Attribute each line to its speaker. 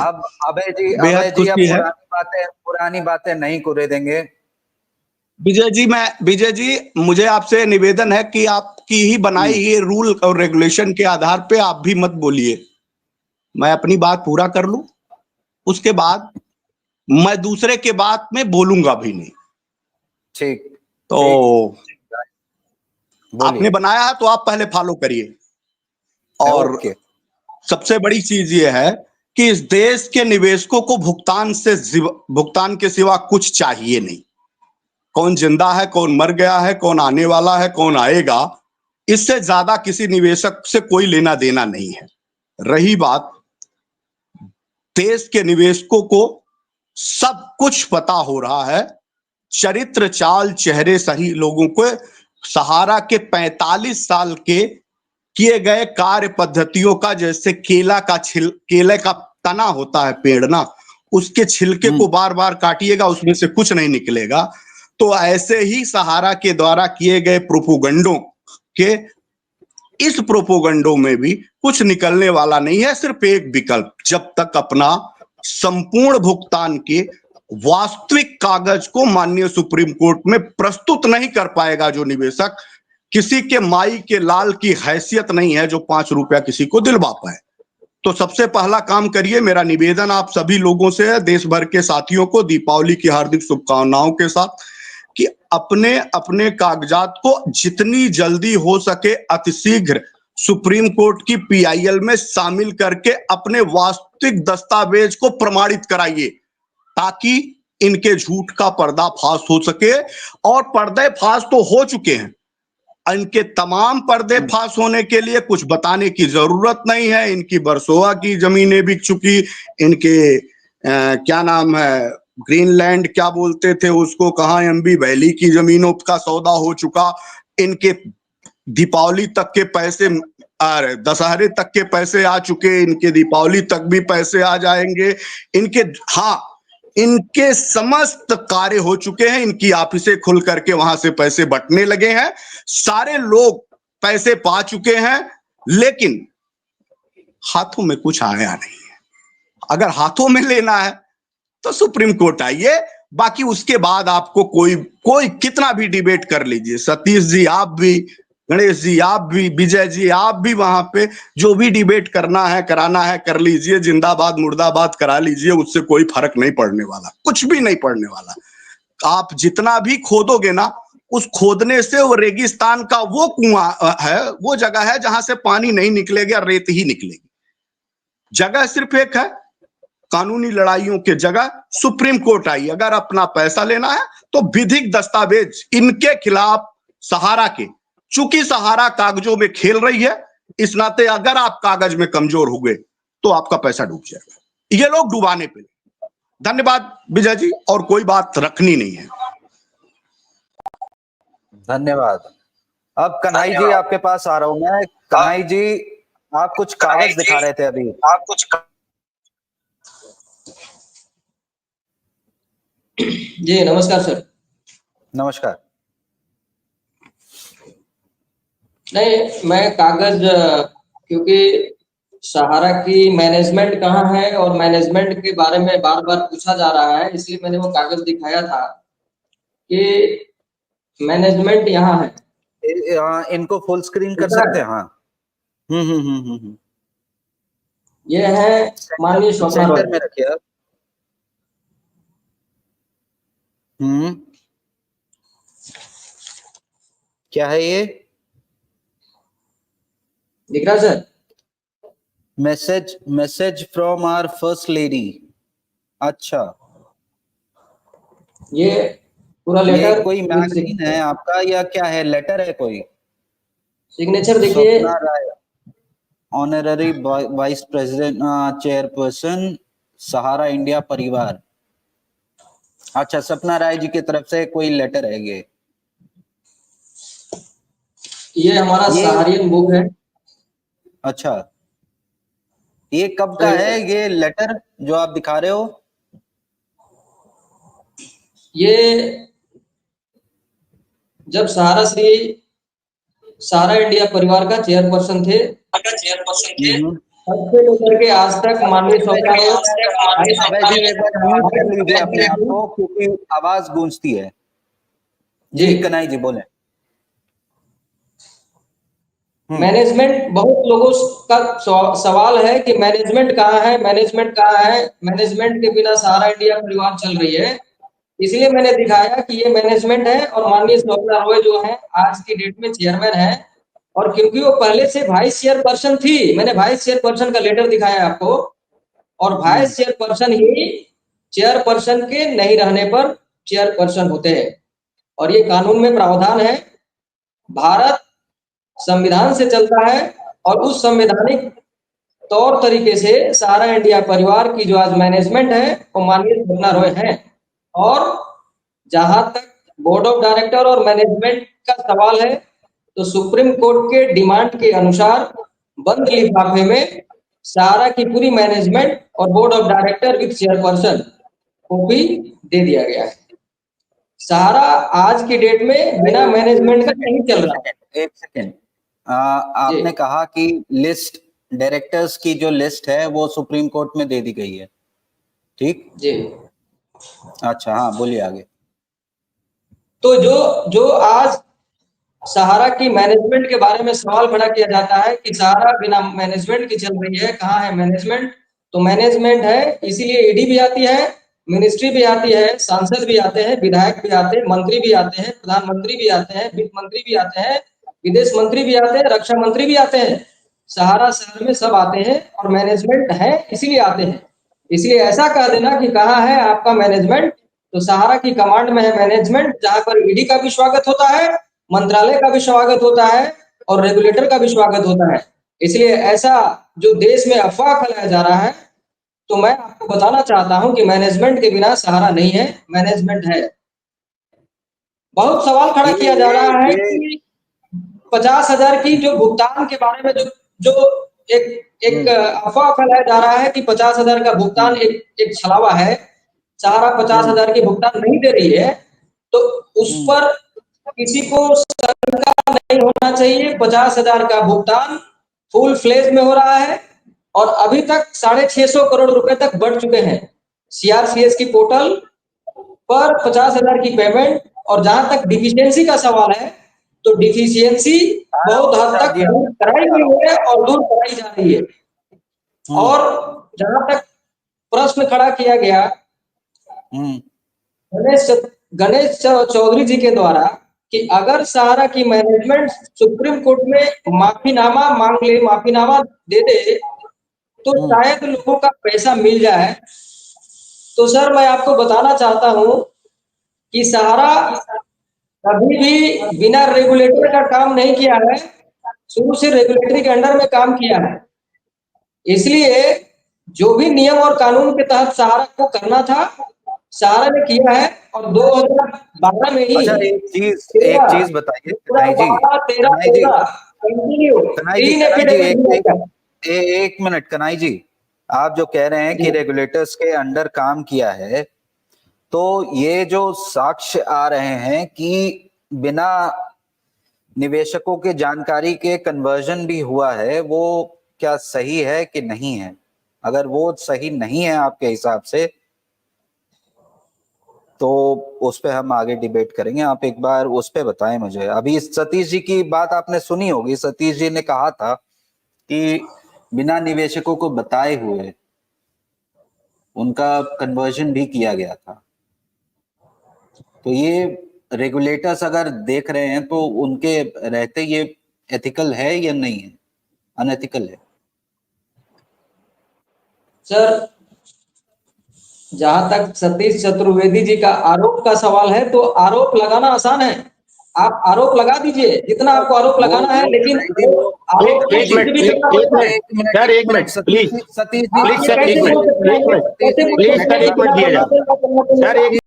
Speaker 1: अब अभय जी
Speaker 2: बेहद
Speaker 1: अब
Speaker 2: खुशी है।
Speaker 1: पुरानी बातें नहीं करे देंगे।
Speaker 2: विजय जी मुझे आपसे निवेदन है कि आपकी ही बनाई ये रूल और रेगुलेशन के आधार पे आप भी मत बोलिए, मैं अपनी बात पूरा कर लूं, उसके बाद मैं दूसरे के बात में बोलूंगा भी नहीं।
Speaker 1: ठीक,
Speaker 2: तो आपने
Speaker 1: बोलिए।
Speaker 2: बनाया है तो आप पहले फॉलो करिए। और
Speaker 1: ओके।
Speaker 2: सबसे बड़ी चीज ये है कि इस देश के निवेशकों को भुगतान के सिवा कुछ चाहिए नहीं। कौन जिंदा है, कौन मर गया है, कौन आने वाला है, कौन आएगा, इससे ज्यादा किसी निवेशक से कोई लेना देना नहीं है। रही बात, देश के निवेशकों को सब कुछ पता हो रहा है, चरित्र चाल चेहरे सही लोगों को सहारा के 45 साल के किए गए कार्य पद्धतियों का, जैसे केले का तना होता है पेड़ ना, उसके छिलके को बार बार काटिएगा उसमें से कुछ नहीं निकलेगा। तो ऐसे ही सहारा के द्वारा किए गए प्रोपोगंडों के इस प्रोपोगंडों में भी कुछ निकलने वाला नहीं है। सिर्फ एक विकल्प, जब तक अपना संपूर्ण भुगतान के वास्तविक कागज को माननीय सुप्रीम कोर्ट में प्रस्तुत नहीं कर पाएगा जो निवेशक, किसी के माई के लाल की हैसियत नहीं है जो 5 रुपया किसी को दिलवा पाए। तो सबसे पहला काम करिए, मेरा निवेदन आप सभी लोगों से है, देश भर के साथियों को दीपावली की हार्दिक शुभकामनाओं के साथ, कि अपने अपने कागजात को जितनी जल्दी हो सके अतिशीघ्र सुप्रीम कोर्ट की पीआईएल में शामिल करके अपने वास्तविक दस्तावेज को प्रमाणित कराइए, ताकि इनके झूठ का पर्दाफाश हो सके। और पर्दाफाश तो हो चुके हैं, इनके तमाम पर्दाफाश होने के लिए कुछ बताने की जरूरत नहीं है। इनकी बरसोवा की जमीनें बिक चुकी, इनके क्या नाम है, ग्रीनलैंड क्या बोलते थे उसको, कहाँ एमबी वैली की जमीनों का सौदा हो चुका। इनके दीपावली तक के पैसे, दशहरे तक के पैसे आ चुके, इनके दीपावली तक भी पैसे आ जाएंगे। इनके समस्त कार्य हो चुके हैं, इनकी ऑफिसें खुल करके वहां से पैसे बंटने लगे हैं, सारे लोग पैसे पा चुके हैं, लेकिन हाथों में कुछ आया नहीं है। अगर हाथों में लेना है तो सुप्रीम कोर्ट आइए, बाकी उसके बाद आपको कोई कितना भी डिबेट कर लीजिए, सतीश जी आप भी, गणेश जी आप भी, विजय जी आप भी, वहां पे जो भी डिबेट करना है कराना है कर लीजिए, जिंदाबाद मुर्दाबाद करा लीजिए, उससे कोई फर्क नहीं पड़ने वाला, कुछ भी नहीं पड़ने वाला। आप जितना भी खोदोगे ना, उस खोदने से वो रेगिस्तान का वो कुआं है, वो जगह है जहां से पानी नहीं निकलेगा, रेत ही निकलेगी। जगह सिर्फ एक है, कानूनी लड़ाइयों के जगह सुप्रीम कोर्ट आई। अगर अपना पैसा लेना है तो विधिक दस्तावेज इनके खिलाफ सहारा के, चूंकि सहारा कागजों में खेल रही है, इस नाते अगर आप कागज में कमजोर हो गए तो आपका पैसा डूब जाएगा। ये लोग डुबाने पे। धन्यवाद विजय जी, और कोई बात रखनी नहीं है।
Speaker 1: धन्यवाद। अब कन्हई जी आपके पास आ रहा हूं मैं। कन्हई जी आप कुछ कागज दिखा रहे थे अभी।
Speaker 3: आप कुछ जी नमस्कार सर।
Speaker 1: नमस्कार।
Speaker 3: नहीं, मैं कागज, क्योंकि सहारा की मैनेजमेंट कहाँ है और मैनेजमेंट के बारे में बार बार पूछा जा रहा है, इसलिए मैंने वो कागज दिखाया था कि मैनेजमेंट यहाँ है।
Speaker 1: इनको फुल स्क्रीन कर सकते हैं? हाँ।
Speaker 3: ये है माननीय स्वप्ना
Speaker 1: सेंटर
Speaker 3: रॉय।
Speaker 1: में रखिए आप। क्या है ये?
Speaker 3: दिख रहा sir?
Speaker 1: Message from our first lady. अच्छा,
Speaker 3: ये पूरा लेटर।
Speaker 1: ये कोई मैगजीन है आपका या क्या है? लेटर है कोई?
Speaker 3: सिग्नेचर देखिए।
Speaker 1: स्वप्ना राय, ऑनररी वाइस प्रेसिडेंट, चेयरपर्सन, सहारा इंडिया परिवार। अच्छा, सपना राय जी की तरफ से कोई लेटर है
Speaker 3: ये हमारा सहारियन बुक है।
Speaker 1: अच्छा, ये कब का है ये लेटर जो आप दिखा रहे हो?
Speaker 3: ये जब सहारा इंडिया परिवार का चेयरपर्सन थे तब से लेकर के आज तक माननीय स्वप्ना
Speaker 1: अभय जी एक बार म्यूट कर लीजिए अपने आप को, क्योंकि आवाज गूंजती है। जी कनाई जी बोले।
Speaker 3: मैनेजमेंट, बहुत लोगों का सवाल है कि मैनेजमेंट कहाँ है, मैनेजमेंट कहाँ है, मैनेजमेंट के बिना सहारा इंडिया परिवार चल रही है। इसलिए मैंने दिखाया कि ये मैनेजमेंट है और माननीय स्वप्ना रॉय जो है आज की डेट में चेयरमैन है। और क्योंकि वो पहले से वाइस चेयरपर्सन थी, मैंने वाइस चेयरपर्सन का लेटर दिखाया आपको, और वाइस चेयरपर्सन ही चेयरपर्सन के नहीं रहने पर चेयरपर्सन होते हैं। और ये कानून में प्रावधान है। भारत संविधान से चलता है और उस संवैधानिक तौर तरीके से सहारा इंडिया परिवार की जो आज मैनेजमेंट है वो माननीय स्वप्ना रॉय है। और जहां तक बोर्ड ऑफ डायरेक्टर और मैनेजमेंट का सवाल है, तो सुप्रीम कोर्ट के डिमांड के अनुसार बंद लिफाफे में सहारा की पूरी मैनेजमेंट और board of director with chairperson को भी दे दिया गया है। सहारा आज की डेट में बिना मैनेजमेंट का नहीं चल रहा है।
Speaker 1: एक सेकेंड, आपने कहा कि लिस्ट, डायरेक्टर्स की जो लिस्ट है वो सुप्रीम कोर्ट में दे दी गई है, ठीक
Speaker 3: जी।
Speaker 1: अच्छा, हाँ बोलिए आगे।
Speaker 3: तो जो आज सहारा की मैनेजमेंट के बारे में सवाल खड़ा किया जाता है कि सहारा बिना मैनेजमेंट की चल रही है, कहाँ है मैनेजमेंट? तो मैनेजमेंट है, इसीलिए ईडी भी आती है, मिनिस्ट्री भी आती है, सांसद भी आते हैं, विधायक भी आते हैं, मंत्री भी आते हैं, प्रधानमंत्री भी आते हैं, वित्त मंत्री भी आते हैं, विदेश मंत्री भी आते हैं, रक्षा मंत्री भी आते हैं। सहारा शहर में सब आते हैं और मैनेजमेंट है इसीलिए आते हैं। इसलिए ऐसा कह देना कि कहाँ है आपका मैनेजमेंट, तो सहारा की कमांड में है मैनेजमेंट, जहां पर ईडी का भी स्वागत होता है, मंत्रालय का भी स्वागत होता है और रेगुलेटर का भी स्वागत होता है। इसलिए ऐसा जो देश में अफवाह फैलाया जा रहा है, तो मैं आपको बताना चाहता हूं कि मैनेजमेंट के बिना सहारा नहीं है, मैनेजमेंट है। बहुत सवाल खड़ा किया जा रहा है कि 50,000 की जो भुगतान के बारे में जो एक अफवाह फैलाया जा रहा है कि 50,000 का भुगतान एक छलावा है, सहारा 50,000 की भुगतान नहीं दे रही है, तो उस पर किसी को शंका नहीं होना चाहिए। 50,000 का भुगतान फुल फ्लेज में हो रहा है और अभी तक 650 करोड़ रुपए तक बढ़ चुके हैं। सीआरसीएस की पोर्टल पर 50,000 की पेमेंट, और जहां तक डिफिशियंसी का सवाल है, तो डिफिशियंसी बहुत हद तक दूर कराई गई है और दूर कराई जा रही है। और जहां तक प्रश्न खड़ा किया गया गणेश चौधरी जी के द्वारा कि अगर सहारा की मैनेजमेंट सुप्रीम कोर्ट में माफीनामा मांग ले, माफीनामा दे दे, तो शायद लोगों का पैसा मिल जाए। तो सर मैं आपको बताना चाहता हूं कि सहारा कभी भी बिना रेगुलेटर का काम नहीं किया है, शुरू से रेगुलेटरी के अंडर में काम किया है। इसलिए जो भी नियम और कानून के तहत सहारा को करना था, सहारा ने किया है। और 2012 में ही
Speaker 1: अच्छा, एक चीज बताइए कनाई जी, एक मिनट कनाई जी, आप जो कह रहे हैं कि रेगुलेटर्स के अंडर काम किया है, तो ये जो साक्ष्य आ रहे हैं कि बिना निवेशकों के जानकारी के कन्वर्जन भी हुआ है, वो क्या सही है कि नहीं है? अगर वो सही नहीं है आपके हिसाब से, तो उस पे हम आगे डिबेट करेंगे। आप एक बार उस पे बताएं मुझे। अभी सतीश जी की बात आपने सुनी होगी, सतीश जी ने कहा था कि बिना निवेशकों को बताए हुए उनका कन्वर्जन भी किया गया था। तो ये रेगुलेटर्स अगर देख रहे हैं तो उनके रहते ये एथिकल है या नहीं है, अनएथिकल है?
Speaker 3: सर जहां तक सतीश चतुर्वेदी जी का आरोप का सवाल है, तो आरोप लगाना आसान है, आप आरोप लगा दीजिए जितना आपको आरोप लगाना है, लेकिन
Speaker 4: एक minute Satish ji, please sir एक मिनट दिया जाए सर, एक